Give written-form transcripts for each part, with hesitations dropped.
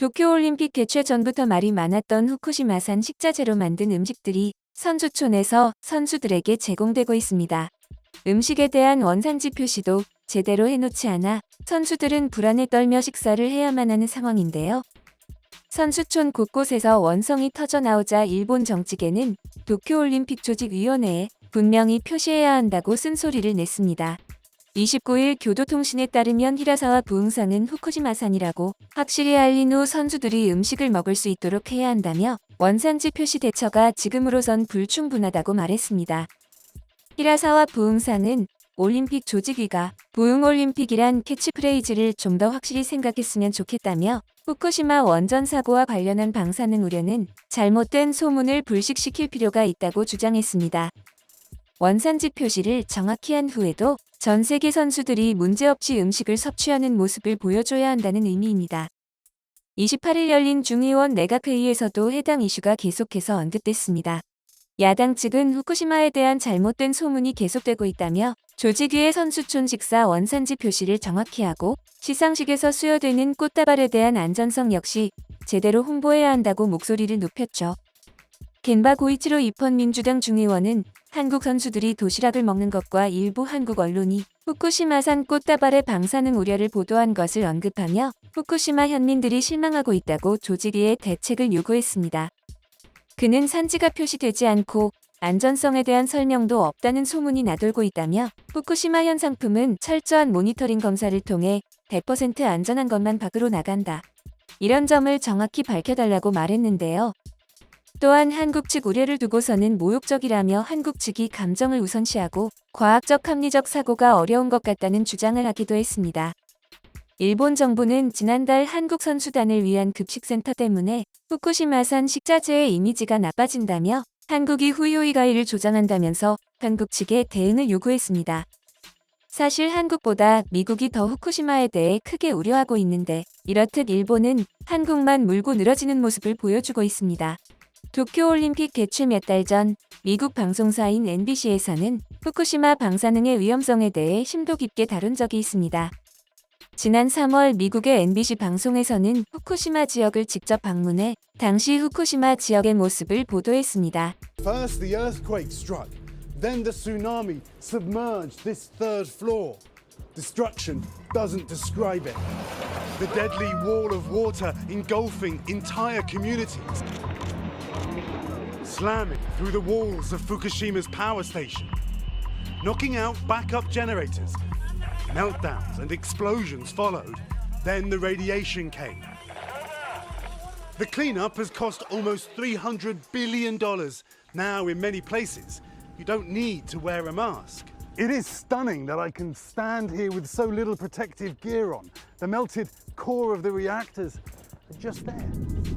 도쿄올림픽 개최 전부터 말이 많았던 후쿠시마산 식자재로 만든 음식들이 선수촌에서 선수들에게 제공되고 있습니다. 음식에 대한 원산지 표시도 제대로 해놓지 않아 선수들은 불안에 떨며 식사를 해야만 하는 상황인데요. 선수촌 곳곳에서 원성이 터져나오자 일본 정치계는 도쿄올림픽 조직위원회에 분명히 표시해야 한다고 쓴소리를 냈습니다. 29일 교도통신에 따르면 히라사와 부흥사는 후쿠시마산이라고 확실히 알린 후 선수들이 음식을 먹을 수 있도록 해야 한다며 원산지 표시 대처가 지금으로선 불충분하다고 말했습니다. 히라사와 부흥사는 올림픽 조직위가 부흥올림픽이란 캐치프레이즈를 좀 더 확실히 생각했으면 좋겠다며 후쿠시마 원전 사고와 관련한 방사능 우려는 잘못된 소문을 불식시킬 필요가 있다고 주장했습니다. 원산지 표시를 정확히 한 후에도 전 세계 선수들이 문제없이 음식을 섭취하는 모습을 보여줘야 한다는 의미입니다. 28일 열린 중의원 내각회의에서도 해당 이슈가 계속해서 언급됐습니다. 야당 측은 후쿠시마에 대한 잘못된 소문이 계속되고 있다며 조직위의 선수촌 식사 원산지 표시를 정확히 하고 시상식에서 수여되는 꽃다발에 대한 안전성 역시 제대로 홍보해야 한다고 목소리를 높였죠. 겐바 고이치로 입헌 민주당 중의원은 한국 선수들이 도시락을 먹는 것과 일부 한국 언론이 후쿠시마산 꽃다발의 방사능 우려를 보도한 것을 언급하며 후쿠시마 현민들이 실망하고 있다고 조직위에 대책을 요구했습니다. 그는 산지가 표시되지 않고 안전성에 대한 설명도 없다는 소문이 나돌고 있다며 후쿠시마현 상품은 철저한 모니터링 검사를 통해 100% 안전한 것만 밖으로 나간다. 이런 점을 정확히 밝혀달라고 말했는데요. 또한 한국 측 우려를 두고서는 모욕적이라며 한국 측이 감정을 우선시하고 과학적 합리적 사고가 어려운 것 같다는 주장을 하기도 했습니다. 일본 정부는 지난달 한국 선수단을 위한 급식센터 때문에 후쿠시마산 식자재의 이미지가 나빠진다며 한국이 후요이 가해를 조장한다면서 한국 측에 대응을 요구했습니다. 사실 한국보다 미국이 더 후쿠시마에 대해 크게 우려하고 있는데 이렇듯 일본은 한국만 물고 늘어지는 모습을 보여주고 있습니다. 도쿄올림픽 개최 몇 달 전 미국 방송사인 MBC에서는 후쿠시마 방사능의 위험성에 대해 심도 깊게 다룬 적이 있습니다. 지난 3월 미국의 MBC 방송에서는 후쿠시마 지역을 직접 방문해 당시 후쿠시마 지역의 모습을 보도했습니다. First the earthquake struck, then the tsunami submerged this third floor. Destruction doesn't describe it. The deadly wall of water engulfing entire communities. Slamming through the walls of Fukushima's power station, knocking out backup generators. Meltdowns and explosions followed, then the radiation came. The cleanup has cost almost $300 billion. Now, in many places, you don't need to wear a mask. It is stunning that I can stand here with so little protective gear on. The melted core of the reactors are just there.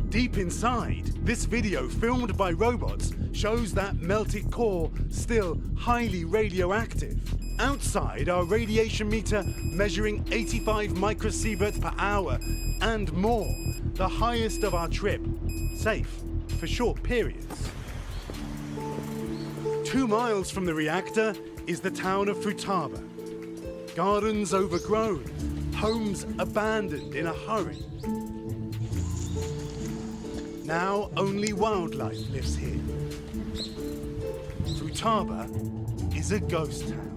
Deep inside, this video filmed by robots shows that melted core still highly radioactive. Outside, our radiation meter measuring 85 microsieverts per hour and more, the highest of our trip, safe for short periods. 2 miles from the reactor is the town of Futaba. Gardens overgrown, homes abandoned in a hurry. Now only wildlife lives here. Futaba is a ghost town.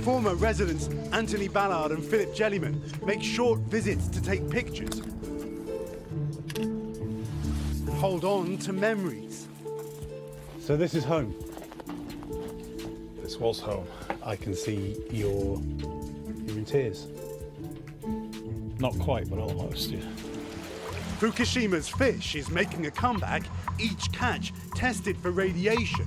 Former residents Anthony Ballard and Philip Jellyman make short visits to take pictures. Hold on to memories. So this is home. This was home. I can see you're in tears. Not quite, but almost, yeah. Fukushima's fish is making a comeback, each catch tested for radiation.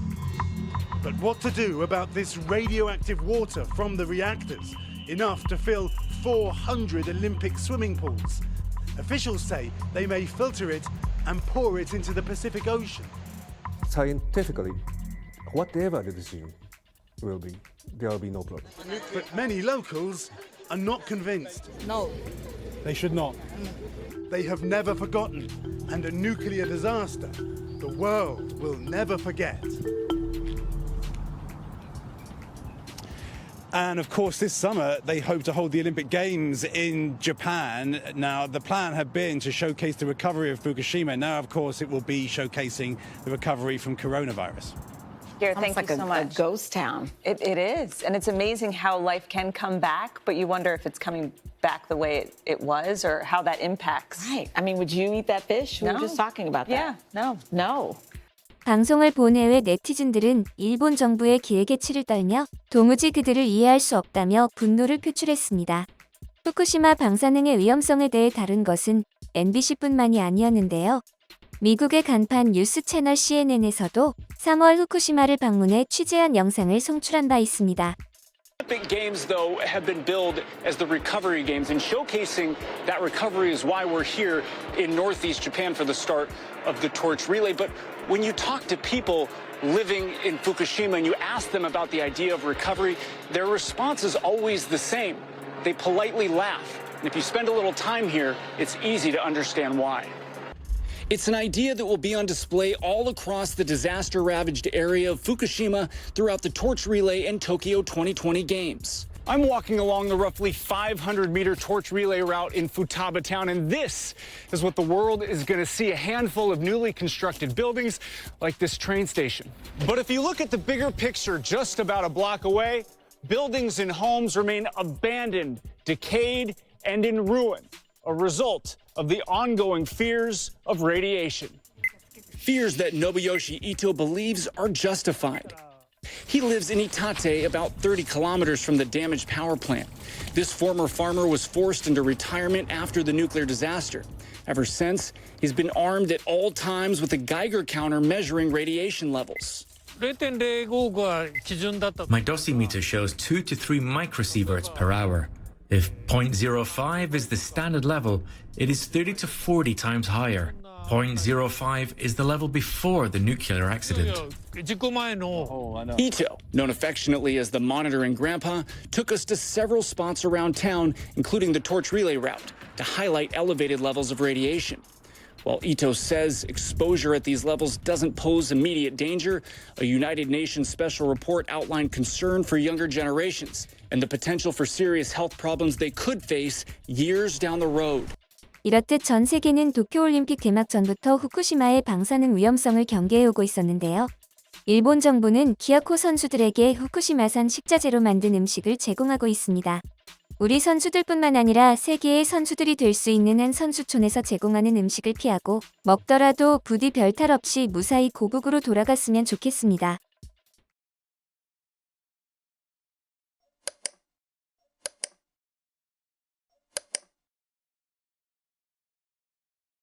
But what to do about this radioactive water from the reactors? Enough to fill 400 Olympic swimming pools. Officials say they may filter it and pour it into the Pacific Ocean. Scientifically, whatever the decision will be, there will be no problem. But many locals are not convinced. No. They should not. They have never forgotten, and a nuclear disaster the world will never forget. And of course, this summer, they hope to hold the Olympic Games in Japan. Now, the plan had been to showcase the recovery of Fukushima. Now, of course, it will be showcasing the recovery from coronavirus. Garrett, thank Almost you like so a much. ghost town. It is. And it's amazing how life can come back, but you wonder if it's coming back the way it was or how that impacts. Right. I mean, would you eat that fish? We No. were just talking about Yeah, that. no. No. 방송을 본 해외 네티즌들은 일본 정부의 기획에 치를 떨며 도무지 그들을 이해할 수 없다며 분노를 표출했습니다. 후쿠시마 방사능의 위험성에 대해 다룬 것은 MBC뿐만이 아니었는데요. 미국의 간판 뉴스 채널 CNN에서도 3월 후쿠시마를 방문해 취재한 영상을 송출한 바 있습니다. Olympic Games, though, have been billed as the recovery games, and showcasing that recovery is why we're here in Northeast Japan for the start of the torch relay. But when you talk to people living in Fukushima and you ask them about the idea of recovery, their response is always the same. They politely laugh. And if you spend a little time here, it's easy to understand why. It's an idea that will be on display all across the disaster-ravaged area of Fukushima throughout the torch relay and Tokyo 2020 Games. I'm walking along the roughly 500-meter torch relay route in Futaba town, and this is what the world is going to see, a handful of newly constructed buildings like this train station. But if you look at the bigger picture just about a block away, buildings and homes remain abandoned, decayed, and in ruin, a result of the ongoing fears of radiation. Fears that Nobuyoshi Ito believes are justified. He lives in Itate, about 30 kilometers from the damaged power plant. This former farmer was forced into retirement after the nuclear disaster. Ever since, he's been armed at all times with a Geiger counter measuring radiation levels. My dosimeter shows 2 to 3 microsieverts per hour. If 0.05 is the standard level, it is 30 to 40 times higher. 0.05 is the level before the nuclear accident. Ito, known affectionately as the monitoring grandpa, took us to several spots around town, including the torch relay route, to highlight elevated levels of radiation. While Ito says exposure at these levels doesn't pose immediate danger, a United Nations special report outlined concern for younger generations and the potential for serious health problems they could face years down the road. 이렇듯 전 세계는 도쿄올림픽 개막 전부터 후쿠시마의 방사능 위험성을 경계해오고 있었는데요. 일본 정부는 기아코 선수들에게 후쿠시마산 식자재로 만든 음식을 제공하고 있습니다. 우리 선수들뿐만 아니라 세계의 선수들이 될 수 있는 한 선수촌에서 제공하는 음식을 피하고 먹더라도 부디 별탈 없이 무사히 고국으로 돌아갔으면 좋겠습니다.